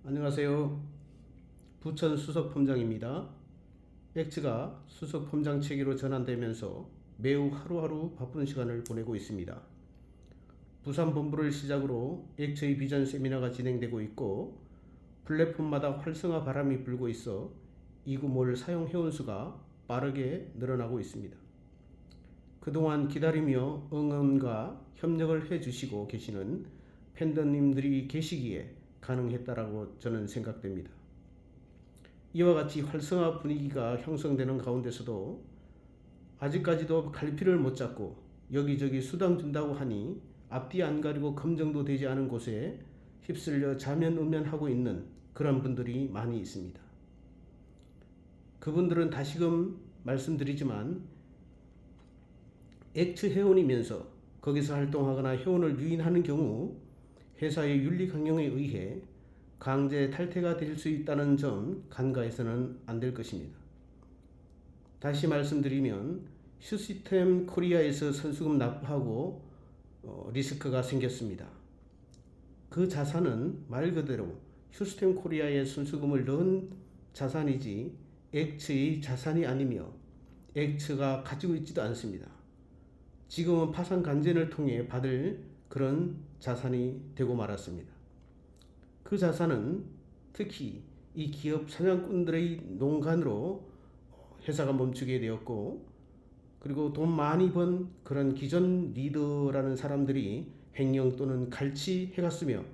안녕하세요. 부천 수석펌장입니다. 엑츠가 수석펌장 체계로 전환되면서 매우 하루하루 바쁜 시간을 보내고 있습니다. 부산 본부를 시작으로 엑츠의 비전 세미나가 진행되고 있고 플랫폼마다 활성화 바람이 불고 있어 이구몰 사용 회원수가 빠르게 늘어나고 있습니다. 그동안 기다리며 응원과 협력을 해주시고 계시는 팬더님들이 계시기에 가능했다라고 저는 생각됩니다. 이와 같이 활성화 분위기가 형성되는 가운데서도 아직까지도 갈피를 못 잡고 여기저기 수당 준다고 하니 앞뒤 안 가리고 검증도 되지 않은 곳에 휩쓸려 자면의면하고 있는 그런 분들이 많이 있습니다. 그분들은 다시금 말씀드리지만 엑츠 회원이면서 거기서 활동하거나 회원을 유인하는 경우 회사의 윤리 강령에 의해 강제 탈퇴가 될 수 있다는 점 간과해서는 안 될 것입니다. 다시 말씀드리면 휴시스템 코리아에서 선수금 납부하고 리스크가 생겼습니다. 그 자산은 말 그대로 휴시스템 코리아에 선수금을 넣은 자산이지 엑츠의 자산이 아니며 엑츠가 가지고 있지도 않습니다. 지금은 파산 간전을 통해 받을 그런 자산이 되고 말았습니다. 그 자산은 특히 이 기업 사냥꾼들의 농간으로 회사가 멈추게 되었고, 그리고 돈 많이 번 그런 기존 리더라는 사람들이 횡령 또는 갈취해갔으며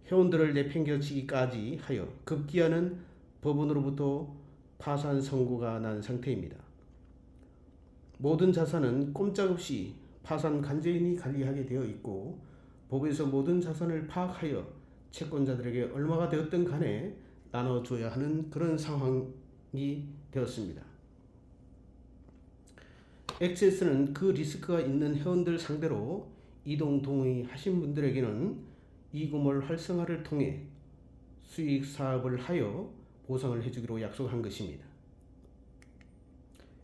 회원들을 내팽겨치기까지 하여 급기야는 법원으로부터 파산 선고가 난 상태입니다. 모든 자산은 꼼짝없이 파산 간제인이 관리하게 되어 있고 법에서 모든 자산을 파악하여 채권자들에게 얼마가 되었든 간에 나눠줘야 하는 그런 상황이 되었습니다. 엑세스는 그 리스크가 있는 회원들 상대로 이동 동의하신 분들에게는 이구몰 활성화를 통해 수익 사업을 하여 보상을 해주기로 약속한 것입니다.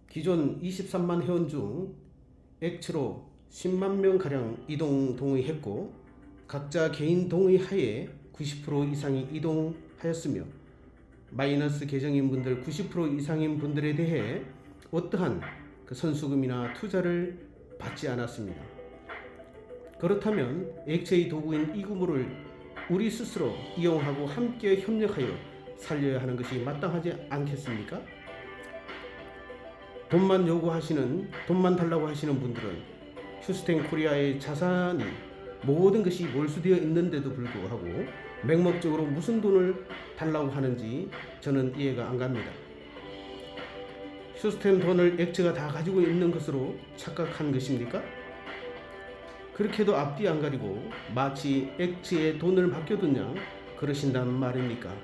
기존 23만 회원 중 엑츠로 10만 명가량 이동 동의했고 각자 개인 동의 하에 90% 이상이 이동하였으며 마이너스 계정인분들 90% 이상인 분들에 대해 어떠한 선수금이나 투자를 받지 않았습니다. 그렇다면 엑츠의 도구인 이구몰을 우리 스스로 이용하고 함께 협력하여 살려야 하는 것이 마땅하지 않겠습니까? 돈만 달라고 하시는 분들은 휴스텐 코리아의 자산이 모든 것이 몰수되어 있는데도 불구하고 맹목적으로 무슨 돈을 달라고 하는지 저는 이해가 안 갑니다. 휴스텐 돈을 엑츠가 다 가지고 있는 것으로 착각한 것입니까? 그렇게도 앞뒤 안 가리고 마치 엑츠에 돈을 맡겨둔 그러신단 말입니까?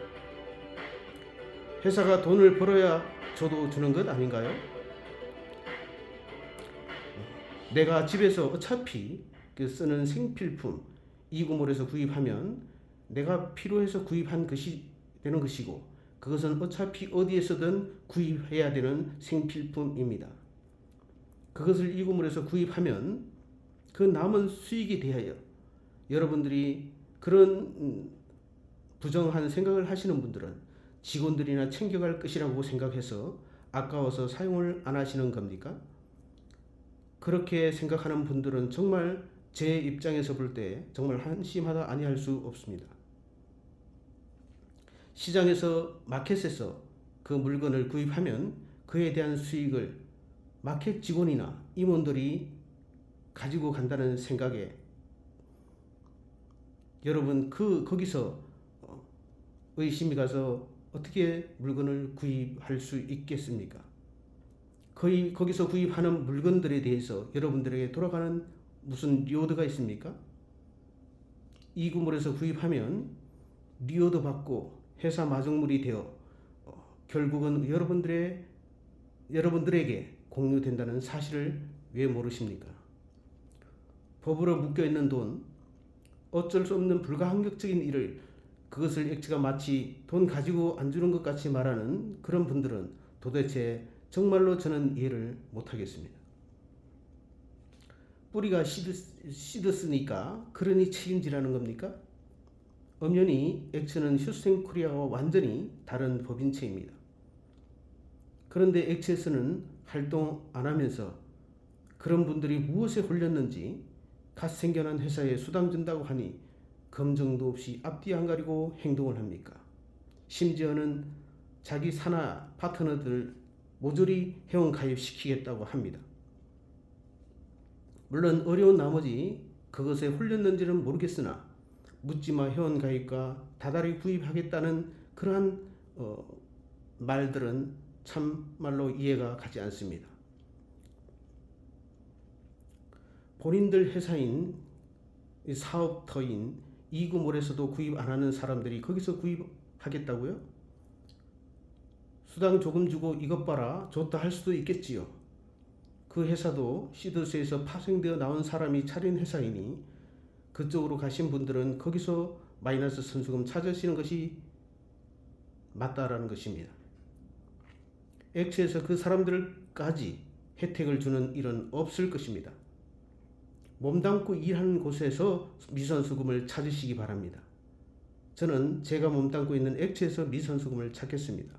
회사가 돈을 벌어야 저도 주는 것 아닌가요? 내가 집에서 어차피 쓰는 생필품 이구몰에서 구입하면 내가 필요해서 구입한 것이 되는 것이고 그것은 어차피 어디에서든 구입해야 되는 생필품입니다. 그것을 이구몰에서 구입하면 그 남은 수익에 대하여 여러분들이 그런 부정한 생각을 하시는 분들은 직원들이나 챙겨갈 것이라고 생각해서 아까워서 사용을 안 하시는 겁니까? 그렇게 생각하는 분들은 정말 제 입장에서 볼 때 정말 한심하다 아니할 수 없습니다. 시장에서 마켓에서 그 물건을 구입하면 그에 대한 수익을 마켓 직원이나 임원들이 가지고 간다는 생각에 여러분 거기서 의심이 가서 어떻게 물건을 구입할 수 있겠습니까? 거기서 구입하는 물건들에 대해서 여러분들에게 돌아가는 무슨 리워드가 있습니까? 이구몰에서 구입하면 리워드 받고 회사 마중물이 되어 결국은 여러분들에게 공유된다는 사실을 왜 모르십니까? 법으로 묶여있는 돈, 어쩔 수 없는 불가항력적인 일을 그것을 엑츠가 마치 돈 가지고 안 주는 것 같이 말하는 그런 분들은 도대체 정말로 저는 이해를 못하겠습니다. 뿌리가 시드으니까 그러니 책임지라는 겁니까? 엄연히 X는 휴스텐코리아와 완전히 다른 법인체입니다. 그런데 X에서는 활동 안 하면서 그런 분들이 무엇에 홀렸는지 갓 생겨난 회사에 수당 준다고 하니 검증도 없이 앞뒤 안 가리고 행동을 합니까? 심지어는 자기 산하 파트너들 모조리 회원 가입시키겠다고 합니다. 물론 어려운 나머지 그것에 홀렸는지는 모르겠으나 묻지마 회원 가입과 다달이 구입하겠다는 그러한 말들은 참말로 이해가 가지 않습니다. 본인들 회사인 사업터인 이구몰에서도 구입 안 하는 사람들이 거기서 구입하겠다고요? 수당 조금 주고 이것 봐라 좋다 할 수도 있겠지요. 그 회사도 시더스에서 파생되어 나온 사람이 차린 회사이니 그쪽으로 가신 분들은 거기서 마이너스 선수금 찾으시는 것이 맞다라는 것입니다. X에서 그 사람들까지 혜택을 주는 일은 없을 것입니다. 몸담고 일하는 곳에서 미선수금을 찾으시기 바랍니다. 저는 제가 몸담고 있는 X에서 미선수금을 찾겠습니다.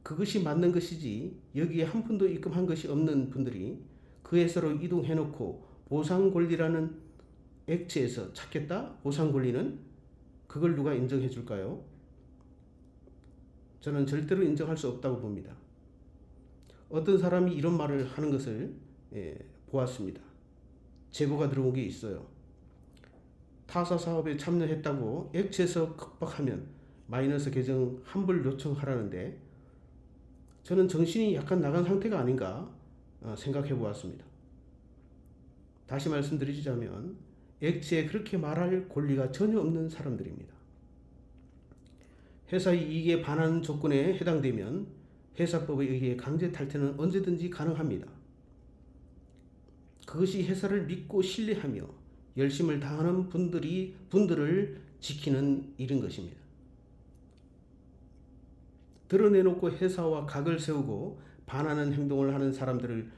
그것이 맞는 것이지 여기에 한 푼도 입금한 것이 없는 분들이 그 회사로 이동해놓고 보상권리라는 X에서 찾겠다? 보상권리는 그걸 누가 인정해 줄까요? 저는 절대로 인정할 수 없다고 봅니다. 어떤 사람이 이런 말을 하는 것을 보았습니다. 제보가 들어온 게 있어요. 타사 사업에 참여했다고 X에서 급박하면 마이너스 계정 환불 요청하라는데 저는 정신이 약간 나간 상태가 아닌가 생각해 보았습니다. 다시 말씀드리자면 X에 그렇게 말할 권리가 전혀 없는 사람들입니다. 회사의 이익에 반하는 조건에 해당되면 회사법에 의해 강제 탈퇴는 언제든지 가능합니다. 그것이 회사를 믿고 신뢰하며 열심을 다하는 분들을 지키는 일인 것입니다. 드러내놓고 회사와 각을 세우고 반하는 행동을 하는 사람들을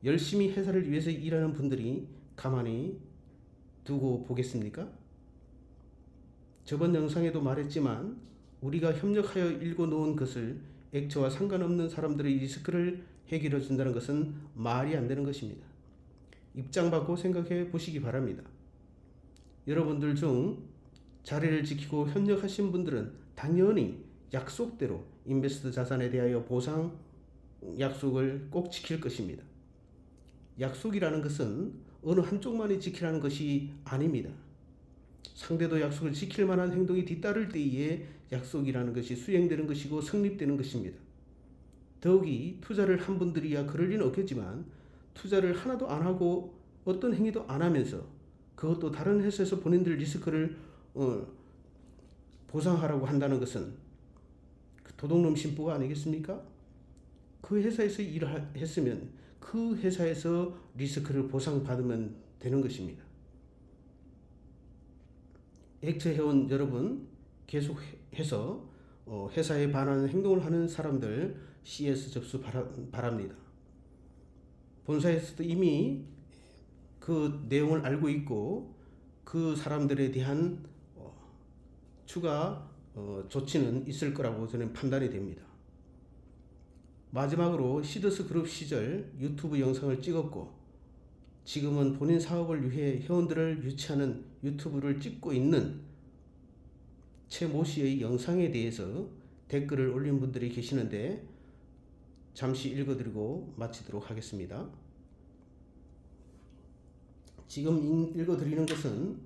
열심히 회사를 위해서 일하는 분들이 가만히 두고 보겠습니까? 저번 영상에도 말했지만 우리가 협력하여 읽어놓은 것을 액처와 상관없는 사람들의 리스크를 해결해 준다는 것은 말이 안 되는 것입니다. 입장 바꿔 생각해 보시기 바랍니다. 여러분들 중 자리를 지키고 협력하신 분들은 당연히 약속대로 인베스트 자산에 대하여 보상 약속을 꼭 지킬 것입니다. 약속이라는 것은 어느 한쪽만이 지키라는 것이 아닙니다. 상대도 약속을 지킬 만한 행동이 뒤따를 때에 약속이라는 것이 수행되는 것이고 성립되는 것입니다. 더욱이 투자를 한 분들이야 그럴 리는 없겠지만 투자를 하나도 안 하고 어떤 행위도 안 하면서 그것도 다른 회사에서 본인들 리스크를 보상하라고 한다는 것은 도둑놈 심보가 아니겠습니까? 그 회사에서 일을 했으면 그 회사에서 리스크를 보상받으면 되는 것입니다. 액처 회원 여러분 계속해서 회사에 반하는 행동을 하는 사람들 CS 접수 바랍니다. 본사에서도 이미 그 내용을 알고 있고 그 사람들에 대한 추가 조치는 있을 거라고 저는 판단이 됩니다. 마지막으로 시더스 그룹 시절 유튜브 영상을 찍었고 지금은 본인 사업을 위해 회원들을 유치하는 유튜브를 찍고 있는 최 모 씨의 영상에 대해서 댓글을 올린 분들이 계시는데 잠시 읽어드리고 마치도록 하겠습니다. 지금 읽어드리는 것은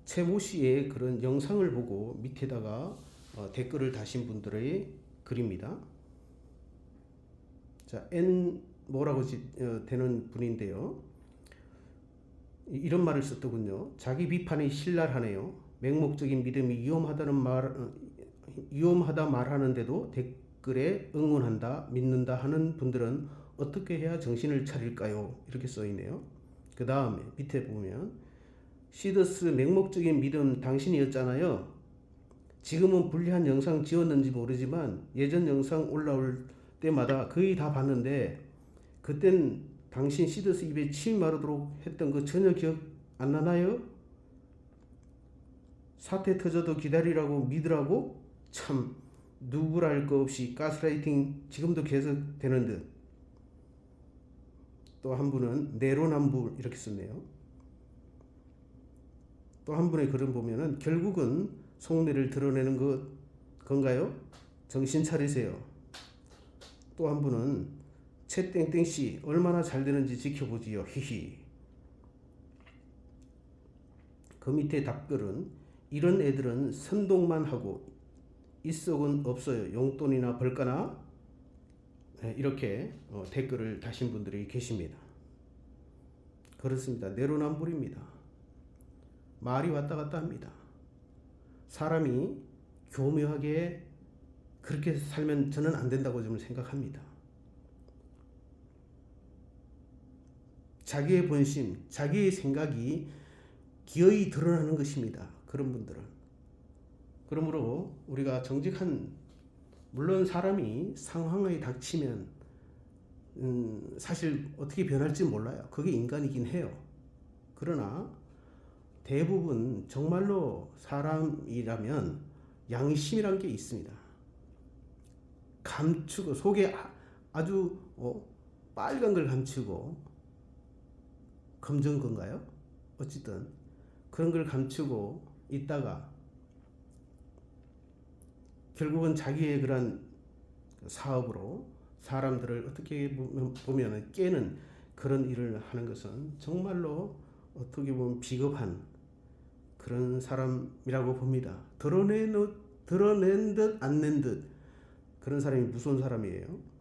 최 모 씨의 그런 영상을 보고 밑에다가 댓글을 다신 분들의 글입니다. 자, N 뭐라고 되는 분인데요. 이런 말을 썼더군요. 자기 비판이 신랄하네요. 맹목적인 믿음이 위험하다 말하는데도 댓글에 응원한다, 믿는다 하는 분들은 어떻게 해야 정신을 차릴까요? 이렇게 써있네요. 그 다음에 밑에 보면 시더스 맹목적인 믿음 당신이었잖아요. 지금은 불리한 영상 지웠는지 모르지만 예전 영상 올라올 때마다 거의 다 봤는데 그땐 당신 시더스 입에 침 마르도록 했던 거 전혀 기억 안 나나요? 사태 터져도 기다리라고 믿으라고 참 누구랄 거 없이 가스라이팅 지금도 계속되는 듯. 또 한 분은 내로남불 이렇게 썼네요. 또 한 분의 글을 보면은 결국은 속내를 드러내는 건가요? 정신 차리세요. 또 한 분은 채땡땡씨 얼마나 잘 되는지 지켜보지요. 히히. 그 밑에 답글은 이런 애들은 선동만 하고 입속은 없어요. 용돈이나 벌까나? 이렇게 댓글을 다신 분들이 계십니다. 그렇습니다. 내로남불입니다. 말이 왔다 갔다 합니다. 사람이 교묘하게 그렇게 살면 저는 안 된다고 좀 생각합니다. 자기의 본심, 자기의 생각이 기어이 드러나는 것입니다. 그런 분들은. 그러므로 우리가 정직한, 물론 사람이 상황에 닥치면 사실 어떻게 변할지 몰라요. 그게 인간이긴 해요. 그러나 대부분 정말로 사람이라면 양심이란 게 있습니다. 감추고 속에 아주 빨간 걸 감추고, 검정 건가요? 어쨌든 그런 걸 감추고 있다가 결국은 자기의 그런 사업으로 사람들을 어떻게 보면 깨는 그런 일을 하는 것은 정말로 어떻게 보면 비겁한 그런 사람이라고 봅니다. 드러낸 듯 안 낸 듯 그런 사람이 무서운 사람이에요.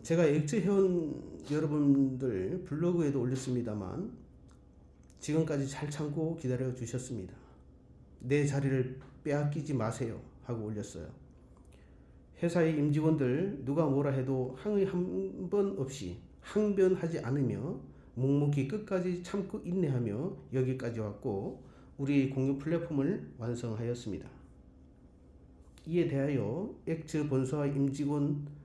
제가 엑츠 회원 여러분들 블로그에도 올렸습니다만 지금까지 잘 참고 기다려 주셨습니다. 내 자리를 빼앗기지 마세요 하고 올렸어요. 회사의 임직원들 누가 뭐라 해도 항의 한 번 없이 항변하지 않으며 묵묵히 끝까지 참고 인내하며 여기까지 왔고 우리 공유 플랫폼을 완성하였습니다. 이에 대하여 엑츠 본사와 임직원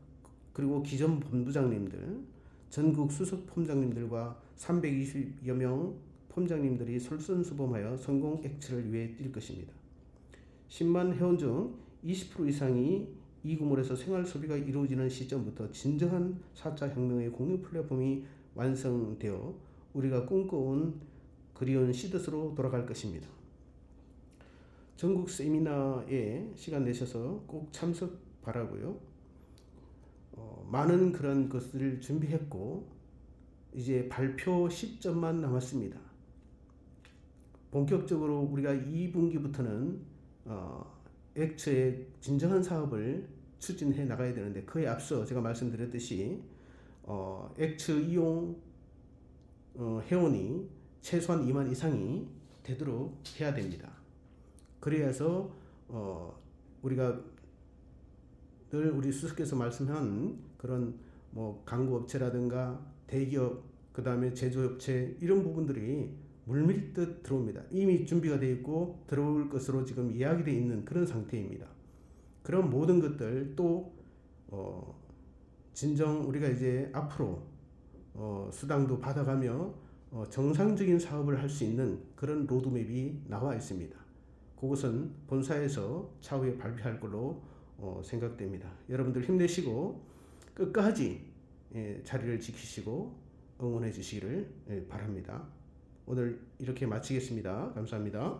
그리고 기존 본부장님들, 전국 수석 폼장님들과 320여 명 폼장님들이 솔선수범하여 성공 엑츠를 위해 뛸 것입니다. 10만 회원 중 20% 이상이 이 구몰에서 생활 소비가 이루어지는 시점부터 진정한 4차 혁명의 공유 플랫폼이 완성되어 우리가 꿈꿔온 그리운 시드스로 돌아갈 것입니다. 전국 세미나에 시간 내셔서 꼭 참석 바라고요. 많은 그런 것을 준비했고 이제 발표 시점만 남았습니다. 본격적으로 우리가 2분기부터는 엑츠의 진정한 사업을 추진해 나가야 되는데 그에 앞서 제가 말씀드렸듯이 엑츠 이용 회원이 최소한 2만 이상이 되도록 해야 됩니다. 그래야서 우리가 늘 우리 수석께서 말씀한 그런 광고업체라든가 대기업 그 다음에 제조업체 이런 부분들이 물밀듯 들어옵니다. 이미 준비가 되어 있고 들어올 것으로 지금 이야기되어 있는 그런 상태입니다. 그런 모든 것들 또 진정 우리가 이제 앞으로 수당도 받아가며 정상적인 사업을 할 수 있는 그런 로드맵이 나와 있습니다. 그것은 본사에서 차후에 발표할 걸로 생각됩니다. 여러분들 힘내시고 끝까지 자리를 지키시고 응원해 주시기를 바랍니다. 오늘 이렇게 마치겠습니다. 감사합니다.